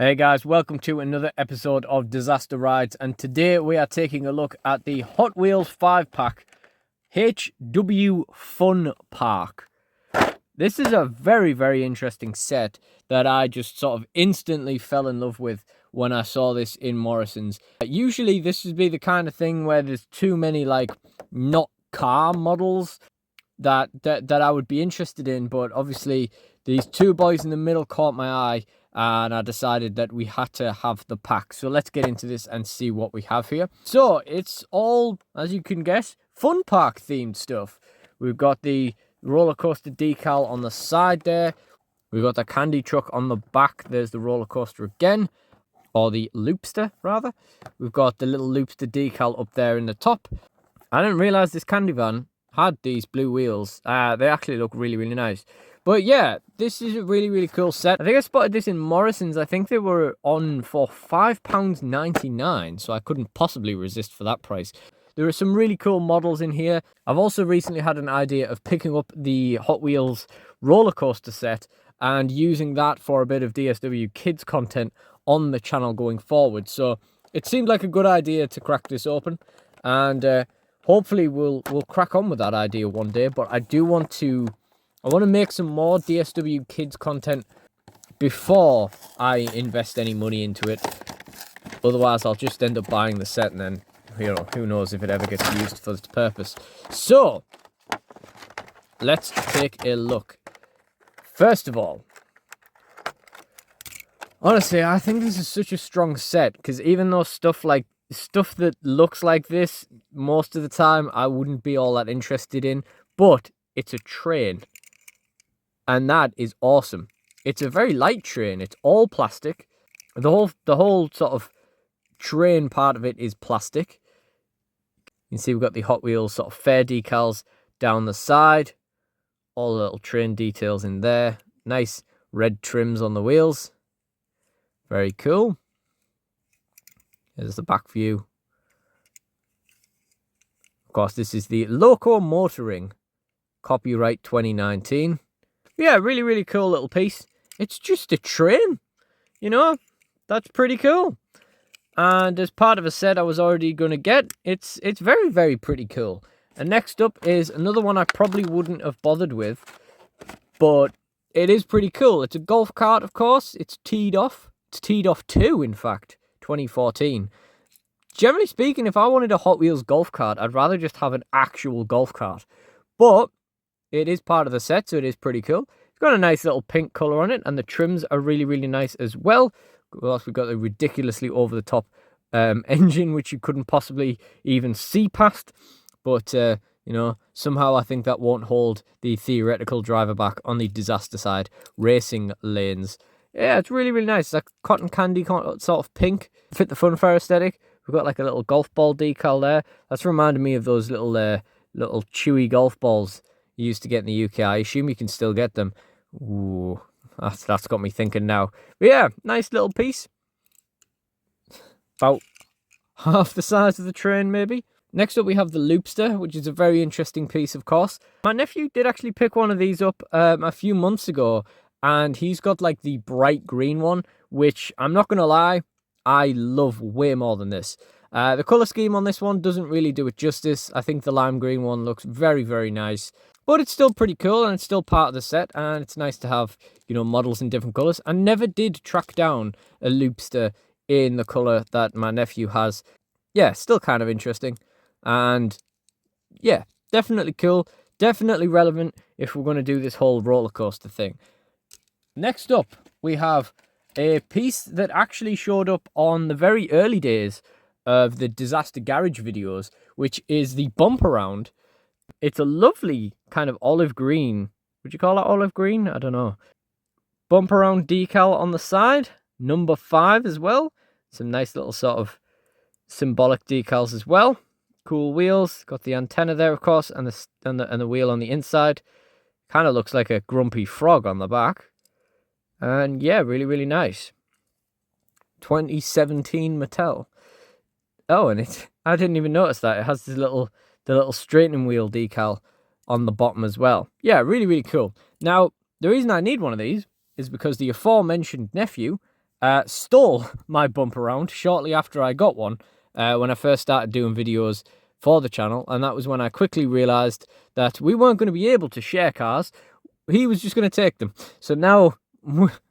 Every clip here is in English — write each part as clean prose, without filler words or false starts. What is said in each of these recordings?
Hey guys, welcome to another episode of Disaster Rides, and today we are taking a look at the Hot Wheels 5-pack HW Fun Park. This is a very interesting set that I just sort of instantly fell in love with when I saw this in Morrison's. Usually this would be the kind of thing where there's too many like not car models that I would be interested in, but obviously these two boys in the middle caught my eye and I decided that we had to have the pack. So let's get into this and see what we have here. So it's all, as you can guess, fun park themed stuff. We've got the roller coaster decal on the side there. We've got the candy truck on the back. There's the roller coaster again, or the Loopster rather. We've got the little Loopster decal up there in the top. I didn't realize this candy van had these blue wheels. They actually look really nice. But yeah, this is a really cool set. I think I spotted this in Morrison's. I think they were on for £5.99, so I couldn't possibly resist for that price. There are some really cool models in here. I've also recently had an idea of picking up the Hot Wheels roller coaster set and using that for a bit of DSW kids content on the channel going forward. So it seemed like a good idea to crack this open, and hopefully we'll crack on with that idea one day. But I want to make some more DSW kids content before I invest any money into it. Otherwise, I'll just end up buying the set and then, who knows if it ever gets used for its purpose. So, let's take a look. First of all, honestly, I think this is such a strong set, because even though stuff that looks like this, most of the time I wouldn't be all that interested in, but it's a train. And that is awesome. It's a very light train. It's all plastic. The whole sort of train part of it is plastic. You can see we've got the Hot Wheels sort of fair decals down the side. All the little train details in there. Nice red trims on the wheels. Very cool. There's the back view. Of course, this is the Loco Motoring. Copyright 2019. Yeah, really cool little piece. It's just a train, that's pretty cool. And as part of a set I was already going to get, it's very pretty cool. And next up is another one I probably wouldn't have bothered with, but it is pretty cool. It's a golf cart, of course. It's teed off. It's teed off 2, in fact, 2014. Generally speaking, if I wanted a Hot Wheels golf cart, I'd rather just have an actual golf cart. But it is part of the set, so it is pretty cool. It's got a nice little pink colour on it, and the trims are really nice as well. Of course, we've got the ridiculously over-the-top engine, which you couldn't possibly even see past. But, somehow I think that won't hold the theoretical driver back on the disaster side racing lanes. Yeah, it's really nice. It's like cotton candy sort of pink. Fit the funfair aesthetic. We've got like a little golf ball decal there. That's reminded me of those little chewy golf balls you used to get in the UK. I assume you can still get them. Ooh, that's got me thinking now. But yeah, nice little piece. About half the size of the train, maybe. Next up, we have the Loopster, which is a very interesting piece, of course. My nephew did actually pick one of these up a few months ago, and he's got like the bright green one, which I'm not going to lie, I love way more than this. The colour scheme on this one doesn't really do it justice. I think the lime green one looks very nice. But it's still pretty cool, and it's still part of the set, and it's nice to have, models in different colours. I never did track down a Loopster in the colour that my nephew has. Yeah, still kind of interesting. And yeah, definitely cool. Definitely relevant if we're going to do this whole roller coaster thing. Next up, we have a piece that actually showed up on the very early days of the Disaster Garage videos, which is the bumparound. It's a lovely kind of olive green. Would you call it olive green? I don't know. Bumparound decal on the side. Number 5 as well. Some nice little sort of symbolic decals as well. Cool wheels. Got the antenna there, of course, and the wheel on the inside. Kind of looks like a grumpy frog on the back. And yeah, really nice. 2017 Mattel. Oh, and I didn't even notice that. It has the little straightening wheel decal on the bottom as well. Yeah, really cool. Now, the reason I need one of these is because the aforementioned nephew stole my bumparound shortly after I got one when I first started doing videos for the channel, and that was when I quickly realised that we weren't going to be able to share cars. He was just going to take them. So now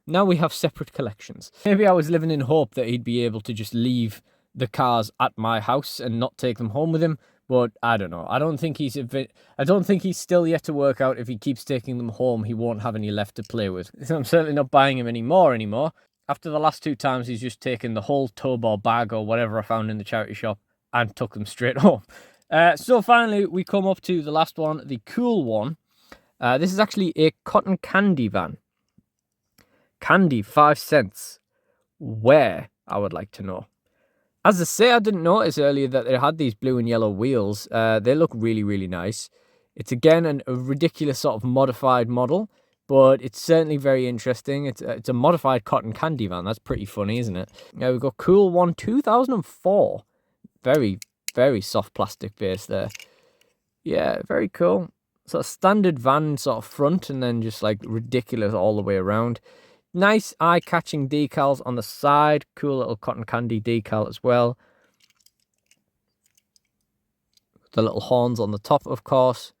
we have separate collections. Maybe I was living in hope that he'd be able to just leave the cars at my house and not take them home with him. But I don't know. I don't think he's still yet to work out if he keeps taking them home, he won't have any left to play with. So I'm certainly not buying him anymore. After the last 2 times, he's just taken the whole tub or bag or whatever I found in the charity shop and took them straight home. So finally, we come up to the last one, the cool one. This is actually a cotton candy van. Candy, 5 cents. Where, I would like to know. As I say, I didn't notice earlier that they had these blue and yellow wheels. They look really, really nice. It's again a ridiculous sort of modified model, but it's certainly very interesting. It's a modified cotton candy van. That's pretty funny, isn't it? Yeah, we've got Cool One 2004. Very, very soft plastic base there. Yeah, very cool. Sort of standard van sort of front and then just like ridiculous all the way around. Nice eye-catching decals on the side. Cool little cotton candy decal as well. The little horns on the top, of course.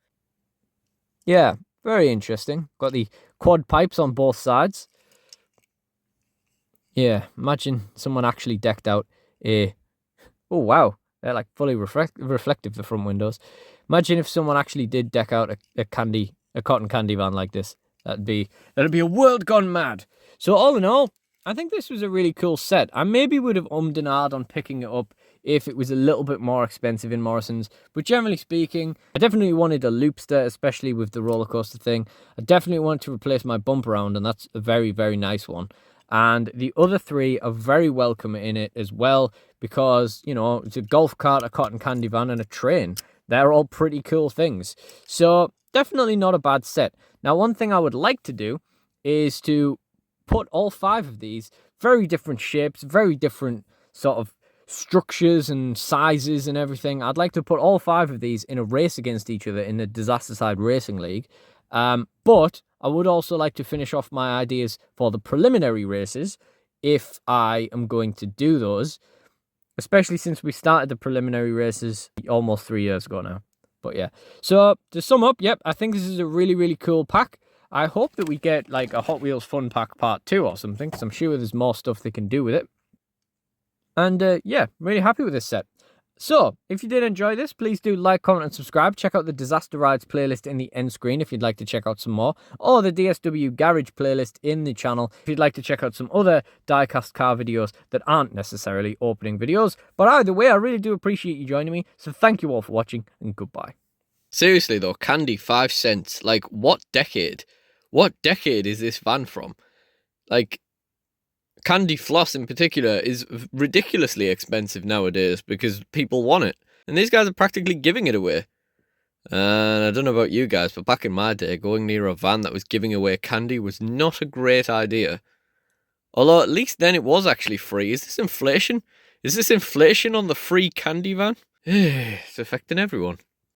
Yeah, very interesting. Got the quad pipes on both sides. Yeah, imagine someone actually decked out a... Oh, wow. They're like fully reflective, the front windows. Imagine if someone actually did deck out a cotton candy van like this. That'd be a world gone mad. So all in all, I think this was a really cool set. I maybe would have ummed and ahed on picking it up if it was a little bit more expensive in Morrison's. But generally speaking, I definitely wanted a Loopster, especially with the roller coaster thing. I definitely wanted to replace my bumparound, and that's a very, very nice one. And the other 3 are very welcome in it as well because, you know, it's a golf cart, a cotton candy van, and a train. They're all pretty cool things. So definitely not a bad set. Now, one thing I would like to do is to put all 5 of these, very different shapes, very different sort of structures and sizes and everything. I'd like to put all 5 of these in a race against each other in the Disaster Side Racing League. But I would also like to finish off my ideas for the preliminary races if I am going to do those, especially since we started the preliminary races almost 3 years ago now. But yeah, so to sum up, yep, I think this is a really, really cool pack. I hope that we get like a Hot Wheels Fun Pack Part 2 or something, because I'm sure there's more stuff they can do with it. And yeah, really happy with this set. So, if you did enjoy this, please do like, comment, and subscribe. Check out the Disaster Rides playlist in the end screen if you'd like to check out some more, or the DSW Garage playlist in the channel if you'd like to check out some other diecast car videos that aren't necessarily opening videos. But either way, I really do appreciate you joining me, so thank you all for watching, and goodbye. Seriously though, candy, 5 cents. Like, what decade? What decade is this van from? Like, candy floss in particular is ridiculously expensive nowadays because people want it. And these guys are practically giving it away. And I don't know about you guys, but back in my day, going near a van that was giving away candy was not a great idea. Although at least then it was actually free. Is this inflation? Is this inflation on the free candy van? It's affecting everyone.